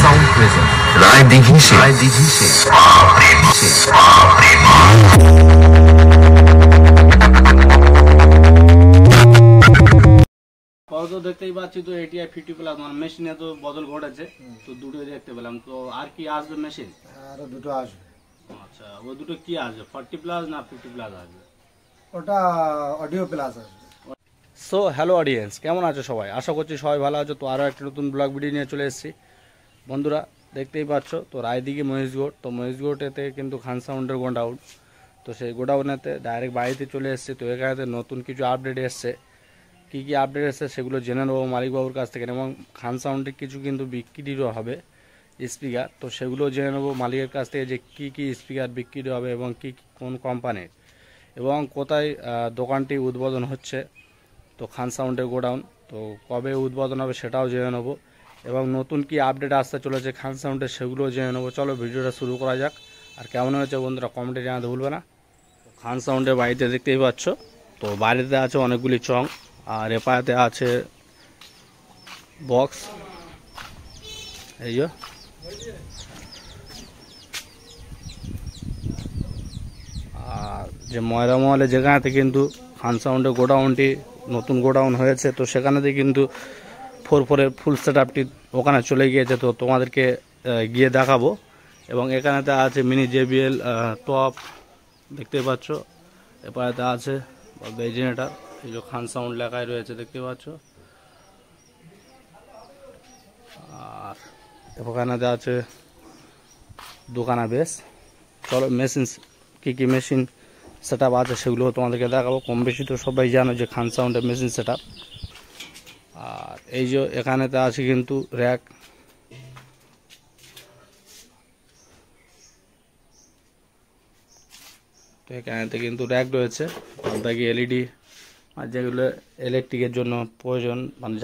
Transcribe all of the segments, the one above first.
Sound present Raidighi সে তো দেখতেই পাচ্ছি তো এটিআই 50 প্লাস মানে মেশিনে তো বদল ঘটেছে, তো দুটোই দেখতে পেলাম। তো আর কি আসবে মেশিন? আর দুটো আসবে। আচ্ছা, ওই দুটো কি আসবে, 40 প্লাস না 50 প্লাস আসবে? ওটা অডিও প্লাস আসবে। সো হ্যালো অডিয়েন্স, কেমন আছো সবাই? আশা করছি সবাই ভালো আছো। তো আরও একটা নতুন ব্লগ ভিডিও নিয়ে চলে এসেছি বন্ধুরা। দেখতেই পাচ্ছ তো রায়দিঘি মহিষগড়, তো মহিষগড়েতে কিন্তু খান সাউন্ডের গোডাউন। তো সেই গোডাউনেতে ডাইরেক্ট বাড়িতে চলে এসেছি। তো এখানে নতুন কিছু আপডেট এসছে, কী কী আপডেট এসছে সেগুলো জেনে নেবো মালিকবাবুর কাছ থেকে। এবং খান সাউন্ডের কিছু কিন্তু বিক্রিরও হবে স্পিকার, তো সেগুলো জেনে নেবো মালিকের কাছ থেকে যে কী কী স্পিকার বিক্রি হবে এবং কী কোন কোম্পানির এবং কোথায় দোকানটি উদ্বোধন হচ্ছে। তো খান সাউন্ডের গোডাউন তো কবে উদ্বোধন হবে সেটাও জেনে নেবো, এবং নতুন কি আপডেট আসতে চলেছে খান সাউন্ডের সেগুলোও জেনে নেবো। চলো ভিডিওটা শুরু করা যাক। আর কেমন হয়েছে বন্ধুরা কমেন্টে জানাতে ভুলবে না। খান সাউন্ডের বাড়িতে দেখতেই পাচ্ছ তো বাড়িতে আছে অনেকগুলি চং, আর এপাতে আছে বক্স। এই যে আর যে ময়রা মহলে যেখানেতে কিন্তু খান সাউন্ডের গোডাউনটি নতুন গোডাউন হয়েছে, তো সেখানেতে কিন্তু 4-4-এর ফুল সেট আপটি ওখানে চলে গিয়েছে। তো তোমাদেরকে গিয়ে দেখাবো। এবং এখানেতে আছে মিনি JBL টপ দেখতে পাচ্ছ। এপারেতে আছে জেনারেটার, এই যে খান সাউন্ড লেখায় রয়েছে দেখতে পাচ্ছ। আর ওখানেতে আছে দোকানা বেশ। চলো মেশিন কী কী মেশিন সেট আপ আছে সেগুলো তোমাদেরকে দেখাবো। কম বেশি তো সবাই জানো যে খান সাউন্ডের মেশিন সেট আপ। আর এই যে এখানেতে আছে কিন্তু র্যাক, তো এখানেতে কিন্তু র্যাক রয়েছে, বাকি LED আর যেগুলো ইলেকট্রিকের জন্য প্রয়োজন মানে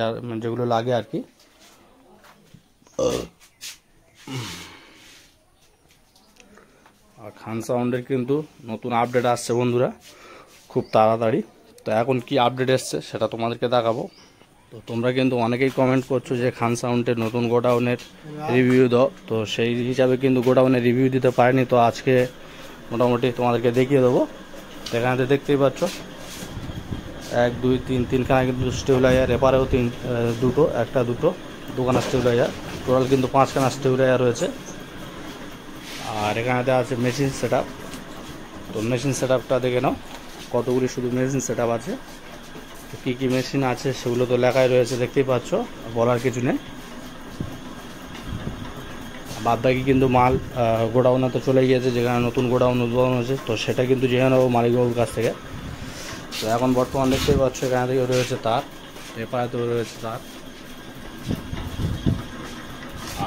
যেগুলো লাগে আর কি। আর খান সাউন্ডের কিন্তু নতুন আপডেট আসছে বন্ধুরা খুব তাড়াতাড়ি। তো এখন কি আপডেট এসছে সেটা তোমাদেরকে দেখাবো। তো তোমরা কিন্তু অনেকেই কমেন্ট করছো যে খান সাউন্ডের নতুন গোডাউনের রিভিউ দাও, তো সেই হিসাবে কিন্তু গোডাউনের রিভিউ দিতে পারিনি। তো আজকে মোটামুটি তোমাদেরকে দেখিয়ে দেবো। এখানে দেখতেই পাচ্ছ 1 2 3 3খানা কিন্তু স্টেবিলাইজার, এপারেও দুটো, একটা দুটো দোকানের স্টেবিলাইজার, টোটাল কিন্তু 5খানা স্টেবিলাইজার রয়েছে। আর এখানেতে আছে মেশিন সেট আপ। তো মেশিন সেট আপটা দেখে নাও কতগুলি শুধু মেশিন সেট আপ আছে। তো কী কী মেশিন আছে সেগুলো তো লেখাই রয়েছে দেখতেই পাচ্ছ, বলার কিছু নেই। বাদ বাকি কিন্তু মাল গোডাউনে তো চলে গিয়েছে, যেখানে নতুন গোডাউন উদ্বোধন হয়েছে। তো সেটা কিন্তু জেনে নেবো মালিকবাবুর কাছ থেকে। তো এখন বর্তমান দেখতেই পাচ্ছ এখানে থেকে রয়েছে তার, এপারেতেও রয়েছে তার।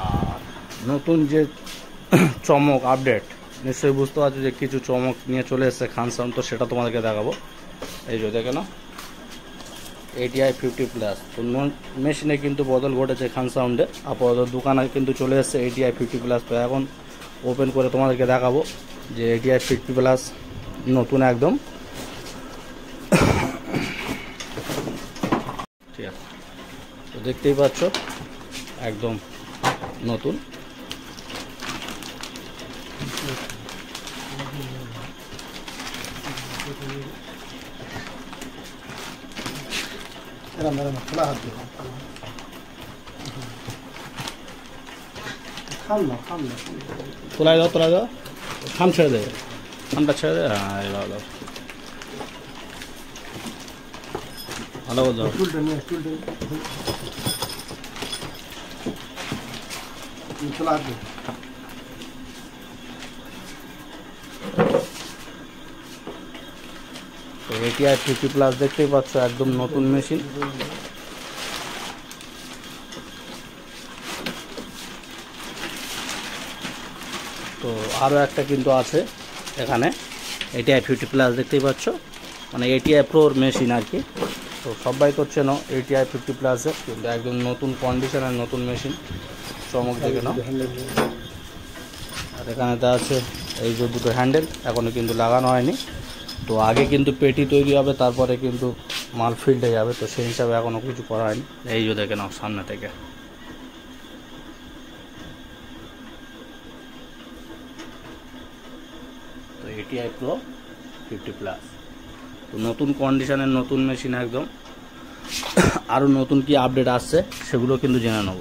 আর নতুন যে চমক আপডেট নিশ্চয়ই বুঝতে পারছো যে কিছু চমক নিয়ে চলে এসেছে খান সাউন্ড, তো সেটা তোমাদেরকে দেখাবো। এই যে দেখে না ATI 50 প্লাস, তো মেশিনে কিন্তু বদল ঘটেছে খান সাউন্ডে। আপাতত দোকানে কিন্তু চলে এসেছে ATI 50 প্লাস। তো এখন ওপেন করে তোমাদেরকে দেখাবো যে ATI 50 প্লাস নতুন একদম। ঠিক আছে, তো দেখতেই পাচ্ছ একদম নতুন। খোলা হাত দিয়ে খাম না তোলাই দাও, খাম ছেড়ে দেবে, খামটা ছেড়ে দেবে। হ্যাঁ ভালো ভালো বলতো। স্টুলটা নিয়ে খোলা হাত দিয়ে। তো ATI 50 প্লাস দেখতেই পাচ্ছ একদম নতুন মেশিন। তো আরও একটা কিন্তু আছে এখানে ATI 50 প্লাস দেখতেই পাচ্ছ, মানে ATI প্রোর মেশিন আর কি। তো সবাই তো চেনো ATI 50 প্লাসে, কিন্তু একদম নতুন কন্ডিশনের নতুন মেশিন, চমক দেখে নাও। আর এখানেতে আছে এই যে দুটো হ্যান্ডেল, এখনও কিন্তু লাগানো হয়নি। তো আগে কিন্তু পেটি তৈরি হবে, তারপরে কিন্তু মাল ফিল্ডে যাবে, তো সেই হিসাবে এখনও কিছু করা হয়নি। এই যে দেখে নাও সামনে থেকে ATI Pro 50+। তো নতুন কন্ডিশনের নতুন মেশিন একদম। আরও নতুন কি আপডেট আসছে সেগুলো কিন্তু জেনে নেব।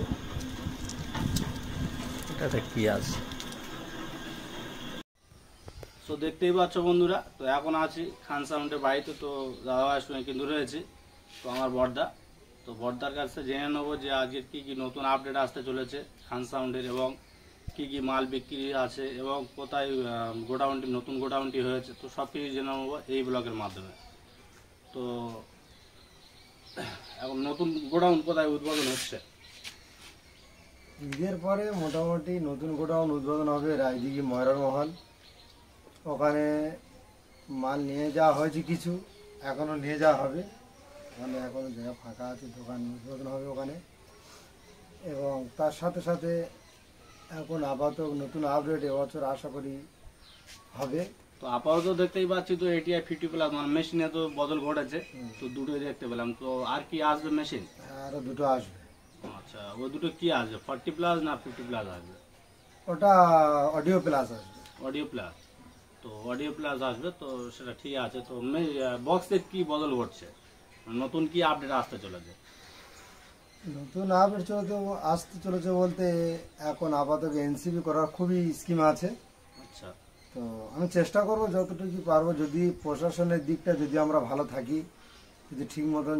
এটাতে কি আছে তো দেখতেই পাচ্ছ বন্ধুরা। তো এখন আছি খান সাউন্ডের বাড়িতে। তো দাদাভাইয়ের সঙ্গে কিন্তু রয়েছি। তো আমার বড়দা, তো বড়দার কাছে জেনে নেবো যে আজকের কী কী নতুন আপডেট আসতে চলেছে খান সাউন্ডের, এবং কী কী মাল বিক্রি আছে, এবং কোথায় গোডাউনটি নতুন গোডাউনটি হয়েছে। তো সব কিছু জেনে নেবো এই ব্লগের মাধ্যমে। তো এখন নতুন গোডাউন কোথায় উদ্বোধন হচ্ছে? ঈদের পরে মোটামুটি নতুন গোডাউন উদ্বোধন হবে রায়দিঘি ময়রার মহল। ওখানে মাল নিয়ে যাওয়া হয়েছে, কিছু এখনও নিয়ে যাওয়া হবে। ওখানে এখনও জায়গা ফাঁকা আছে, দোকান উদ্বোধন হবে ওখানে। এবং তার সাথে সাথে এখন আপাতত নতুন আপডেট এবছর আশা করি হবে। তো আপাতত দেখতেই পাচ্ছি তো ATI 50+, মানে মেশিনে তো বদল ঘটেছে। তো দুটোই দেখতে পেলাম। তো আর কি আসবে মেশিন? আরও দুটো আসবে। আচ্ছা, ওই দুটো কি আসবে, 40+ না 50+ আসবে? ওটা অডিও প্লাস আসবে। Audio plus. তো অডিও প্লাস আসবে, তো সেটা ঠিক আছে। তো বক্সের কি বদল ঘটছে, নতুন কি আপডেট আসতে চলেছে? নতুন আপডেট আসতে চলেছে বলতে এখন আপাতত NCB করার খুবই স্কিম আছে। আচ্ছা। তো আমি চেষ্টা করব যতটুকু পারবো, যদি প্রশাসনের দিকটা যদি আমরা ভালো থাকি, যদি ঠিক মতন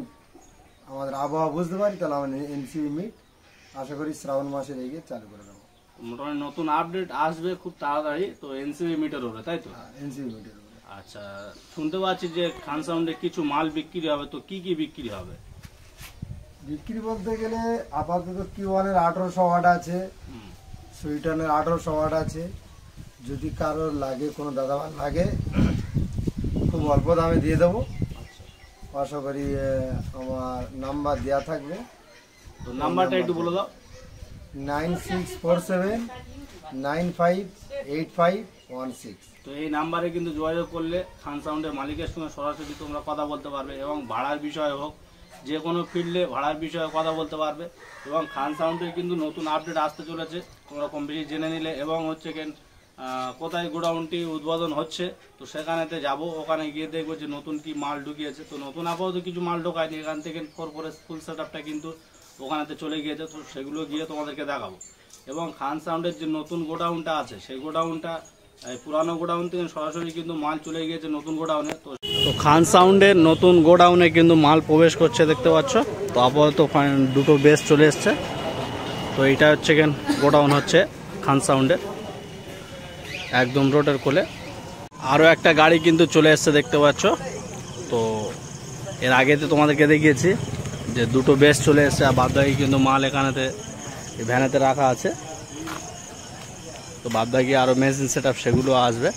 আমাদের আবহাওয়া বুঝতে পারি, তাহলে আমরা NCB মিট আশা করি শ্রাবণ মাসের এগিয়ে চালু করে দেবো। মোটামুটি নতুন আপডেট আসবে খুব তাড়াতাড়ি। তো NCB মিটার হবে, তাই তো? NCB মিটের উপরে। আচ্ছা, শুনতে পাচ্ছি যে খান সাউন্ডে কিছু মাল বিক্রি হবে। তো কি কি বিক্রি হবে? বিক্রি বলতে গেলে আপাতত Q1-এর 1800 ওয়াট আছে, সুইটনের 1800 ওয়াট আছে। যদি কারোর লাগে, কোনো দাদাভাই লাগে, খুব অল্প দামে দিয়ে দেবো। আশা করি আমার নাম্বার দেওয়া থাকবে। তো নাম্বারটা একটু বলে দাও। 9647958516। তো এই নাম্বারে কিন্তু যোগাযোগ করলে খান সাউন্ডের মালিকের সঙ্গে সরাসরি তোমরা কথা বলতে পারবে, এবং ভাড়ার বিষয় হোক, যে কোনো ফিল্ডে ভাড়ার বিষয়ে কথা বলতে পারবে। এবং খান সাউন্ডের কিন্তু নতুন আপডেট আসতে চলেছে, তোমরা কম বেশি জেনে নিলে। এবং হচ্ছে কোথায় গোডাউনটি উদ্বোধন হচ্ছে, তো সেখানেতে যাব। ওখানে গিয়ে দেখবো যে নতুন কি মাল ঢুকিয়েছে। তো নতুন আপাতত কিছু মাল ঢোকায়নি, এখান থেকে ফুল সেট আপটা কিন্তু ওখানেতে চলে গিয়েছে। তো সেগুলো গিয়ে তোমাদেরকে দেখাবো। এবং খান সাউন্ডের যে নতুন গোডাউনটা আছে, সেই গোডাউনটা পুরানো গোডাউন থেকে সরাসরি কিন্তু মাল চলে গিয়েছে নতুন গোডাউনে। তো খান সাউন্ডের নতুন গোডাউনে কিন্তু মাল প্রবেশ করছে, দেখতে পাচ্ছ। তো আপাতত দুটো বেস চলে এসছে। তো এইটা হচ্ছে গোডাউন হচ্ছে খান সাউন্ডের, একদম রোডের কোলে। আরও একটা গাড়ি কিন্তু চলে এসছে, দেখতে পাচ্ছ। তো এর আগে তো তোমাদেরকে দেখিয়েছি যে দুটো বেস চলে এসছে, আর বাদবাকি কিন্তু মাল এখানেতে ভ্যানেতে রাখা আছে। তো বাদবাকি আরও মেশিন সেট আপ সেগুলো আসবে।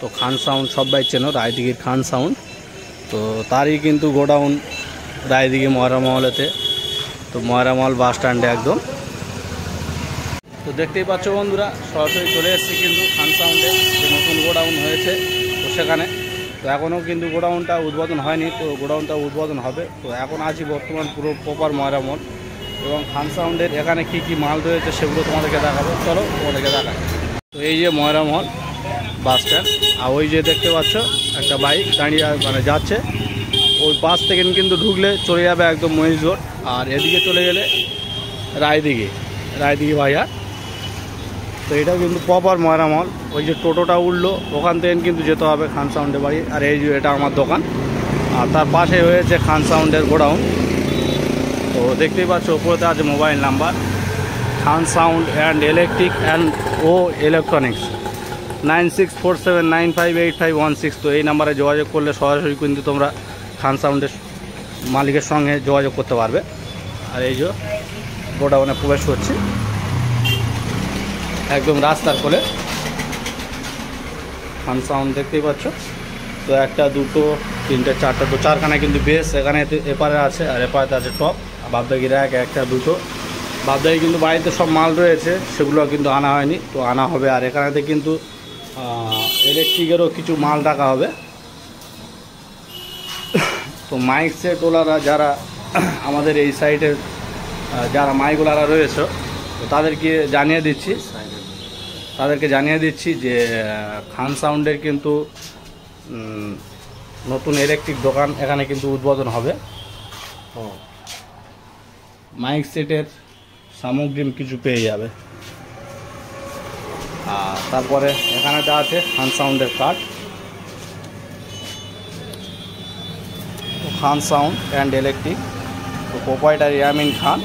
তো খান সাউন্ড সবাই চেনো, রায়দিঘির খান সাউন্ড। তো তারই কিন্তু গোডাউন রায়দিঘি ময়রা মহলেতে। তো ময়রা মহল বাস স্ট্যান্ডে একদম। তো দেখতেই পাচ্ছ বন্ধুরা, সরাসরি চলে এসেছি কিন্তু খান সাউন্ডে যে নতুন গোডাউন হয়েছে। তো সেখানে তো এখনও কিন্তু গোডাউনটা উদ্বোধন হয়নি, তো গোডাউনটা উদ্বোধন হবে। তো এখন আছি বর্তমান পুরো প্রপার ময়রা মহল। এবং খান সাউন্ডের এখানে কি কি মাল রয়েছে সেগুলো তোমাদেরকে দেখাবো, চলো তোমাদেরকে দেখাই। তো এই যে ময়রা মহল বাস স্ট্যান্ড, আর ওই যে দেখতে পাচ্ছ একটা বাইক দাঁড়িয়ে মানে যাচ্ছে, ওই বাস থেকে কিন্তু ঢুকলে চলে যাবে একদম মহিষ রোড। আর এদিকে চলে গেলে রায়দিঘি বাজার। তো এটা কিন্তু প্রপার ময়রা মহল। ওই যে টোটোটা উঠলো ওখান থেকে কিন্তু যেতে হবে খান সাউন্ডের বাড়ি। আর এই যে এটা আমার দোকান, আর তার পাশে হয়েছে খান সাউন্ডের গোডাউন। তো দেখতেই পাচ্ছ ওপরেতে আছে mobile number, Khan sound and electric ও ইলেকট্রনিক্স, 9647958516। তো এই নাম্বারে যোগাযোগ করলে সরাসরি কিন্তু তোমরা খান সাউন্ডের মালিকের সঙ্গে যোগাযোগ করতে পারবে। আর এই যে গোডাউনে প্রবেশ করছি একদম রাস্তার কোলে, খান সাউন্ড দেখতেই পাচ্ছ। তো একটা দুটো তিনটে চারটা, তো চারখানা কিন্তু বেশ এখানে এপারে আছে, আর এপারেতে আছে টপ। বাদবাকি র্যাক একটা দুটো, বাদবাকি কিন্তু বাড়িতে সব মাল রয়েছে, সেগুলো কিন্তু আনা হয়নি, তো আনা হবে। আর এখানেতে কিন্তু ইলেকট্রিকেরও কিছু মাল রাখা হবে। তো মাইক সেট ওলারা যারা আমাদের এই সাইডের যারা মাইক ওলারা রয়েছে, তো তাদেরকে জানিয়ে দিচ্ছি তাদেরকে জানিয়ে দিচ্ছি যে খান সাউন্ডের কিন্তু নতুন ইলেকট্রিক দোকান এখানে কিন্তু উদ্বোধন হবে। মাইক সেটের সামগ্রী কিছু পেয়ে যাবে। আর তারপরে এখানে দেওয়া আছে খান সাউন্ডের card, Khan sound and electric, তো প্রোপাইটার ইয়ামিন খান।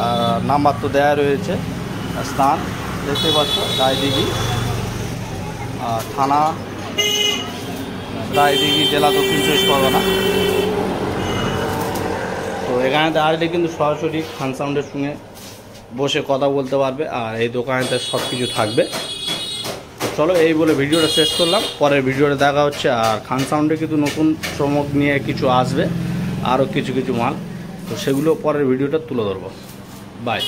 আর নাম্বার তো দেওয়া রয়েছে। স্থান দেখতে পাচ্ছ রায়দিঘি, থানা রায়দিঘি, জেলা দক্ষিণ চব্বিশ পরগনা। তো এখানে আসলে কিন্তু সরাসরি খান সাউন্ডের সঙ্গে বসে কথা বলতে পারবে, আর এই দোকানেতে সব কিছু থাকবে। তো চলো এই বলে ভিডিওটা শেষ করলাম, পরের ভিডিওটা দেখা হচ্ছে। আর খান সাউন্ডে কিন্তু নতুন চমক নিয়ে কিছু আসবে, আরও কিছু মাল, তো সেগুলো পরের ভিডিওটা তুলে ধরবো। বাই।